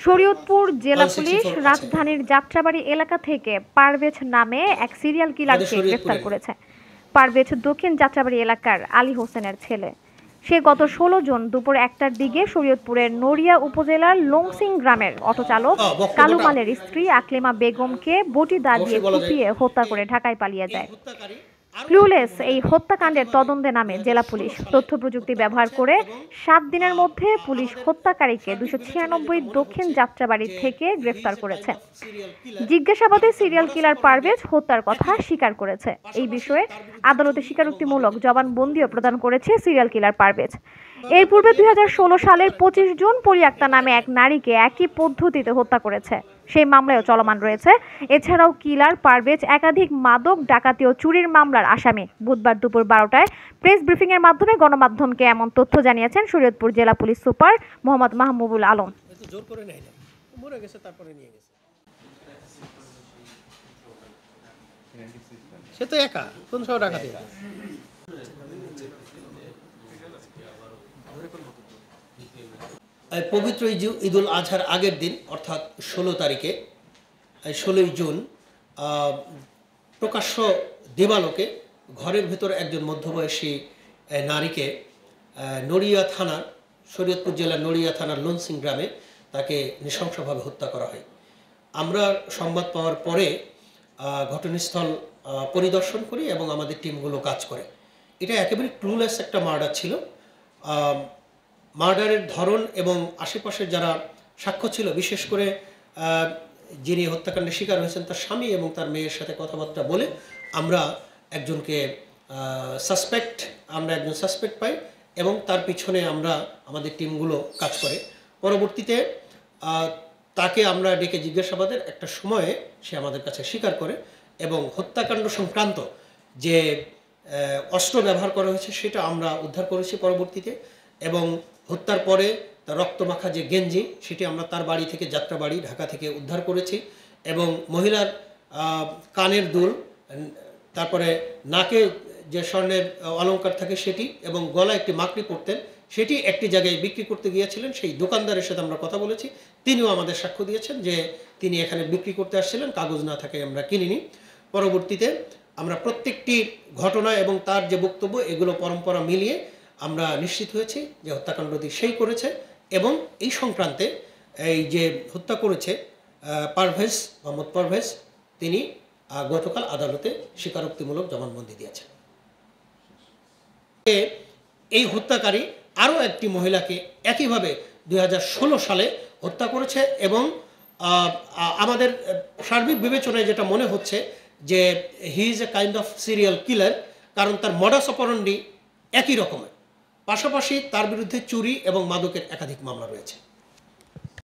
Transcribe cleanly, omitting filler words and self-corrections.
শরীয়তপুর জেলা পুলিশ রাজধানীর যাত্রাবাড়ি এলাকা থেকে পারভেজ নামে এক সিরিয়াল কিলারকে গ্রেফতার করেছে। পারভেজ দক্ষিণ যাত্রাবাড়ি এলাকার আলী হোসেনের ছেলে। সে গত ১৬ জুন দুপুর ১টার দিকে শরীয়তপুরের নড়িয়া উপজেলার লোংসিং গ্রামের অটোচালক কালু মালের স্ত্রী আকলিমা বেগমকে বটি দা দিয়ে কুপিয়ে হত্যা করে ঢাকায় পালিয়ে যায়। ক্লুলেস এই হত্যাকাণ্ডের তদন্তে নামে জেলা পুলিশ। তথ্য প্রযুক্তি ব্যবহার করে ৭ দিনের মধ্যে পুলিশ হত্যাকারীকে ২৯৬ দক্ষিণ যাত্রাবাড়ি থেকে গ্রেফতার করেছে। জিজ্ঞাসাবাদে সিরিয়াল কিলার পারভেজ হত্যার কথা স্বীকার করেছে। এই বিষয়ে আদালতে স্বীকারোক্তিমূলক জবানবন্দিও প্রদান করেছে সিরিয়াল কিলার পারভেজ। এর পূর্বে ২০১৬ সালের ২৫ জুন পরি আক্তার নামে এক নারীকে একই পদ্ধতিতে হত্যা করেছে। সেই মামলায়ও চলমান রয়েছে। এছাড়াও কিলার পারভেজ একাধিক মাদক ডাকাতি ও চুরির মামলার আসামি। বুধবার দুপুর ১২টায় প্রেস ব্রিফিংয়ের মাধ্যমে গণমাধ্যমকে এমন তথ্য জানিয়েছেন শরীয়তপুর জেলা পুলিশ সুপার মোহাম্মদ মাহমুবুল আলম। পবিত্র ঈদুল আজহার আগের দিন অর্থাৎ ১৬ তারিখে ১৬ই জুন প্রকাশ্য দিবালোকে ঘরের ভেতর একজন মধ্যবয়সী নারীকে নড়িয়া থানার শরীয়তপুর জেলার নড়িয়া থানার লোনসিং গ্রামে তাকে নৃশংসভাবে হত্যা করা হয়। আমরা সংবাদ পাওয়ার পরে ঘটনাস্থল পরিদর্শন করি এবং আমাদের টিমগুলো কাজ করে। এটা একেবারে ক্লুলেস একটা মার্ডার ছিল। মার্ডারের ধরন এবং আশেপাশের যারা সাক্ষ্য ছিল, বিশেষ করে যিনি হত্যাকাণ্ডের শিকার হয়েছেন তার স্বামী এবং তার মেয়ের সাথে কথাবার্তা বলে আমরা একজন সাসপেক্ট পাই এবং তার পিছনে আমাদের টিমগুলো কাজ করে। পরবর্তীতে তাকে আমরা ডেকে জিজ্ঞাসাবাদের একটা সময়ে সে আমাদের কাছে স্বীকার করে এবং হত্যাকাণ্ড সংক্রান্ত যে অস্ত্র ব্যবহার করা হয়েছে সেটা আমরা উদ্ধার করেছি পরবর্তীতে, এবং হত্যার পরে তার রক্তমাখা যে গেঞ্জি সেটি আমরা তার বাড়ি থেকে যাত্রাবাড়ি ঢাকা থেকে উদ্ধার করেছি, এবং মহিলার কানের দুল, তারপরে নাকে যে স্বর্ণের অলংকার থাকে সেটি, এবং গলায় একটি মাকড়ি পরতেন সেটি একটি জায়গায় বিক্রি করতে গিয়েছিলেন। সেই দোকানদারের সাথে আমরা কথা বলেছি, তিনিও আমাদের সাক্ষ্য দিয়েছেন যে তিনি এখানে বিক্রি করতে আসছিলেন, কাগজ না থাকে আমরা কিনিনি। পরবর্তীতে আমরা প্রত্যেকটি ঘটনা এবং তার যে বক্তব্য এগুলো পরম্পরা মিলিয়ে আমরা নিশ্চিত হয়েছি যে হত্যাকাণ্ডটি সেই করেছে, এবং এই সংক্রান্তে এই যে হত্যা করেছে মোহাম্মদ পারভেজ তিনি গতকাল আদালতে স্বীকারোক্তিমূলক জবানবন্দি দিয়েছেন। এই হত্যাকারী আরও একটি মহিলাকে একইভাবে ২০১৬ সালে হত্যা করেছে, এবং আমাদের সার্বিক বিবেচনায় যেটা মনে হচ্ছে যে he is a kind of serial killer, কারণ তার মডাস অপারেন্ডি একই রকমের। পাশাপাশি তার বিরুদ্ধে চুরি এবং মাদকের একাধিক মামলা রয়েছে।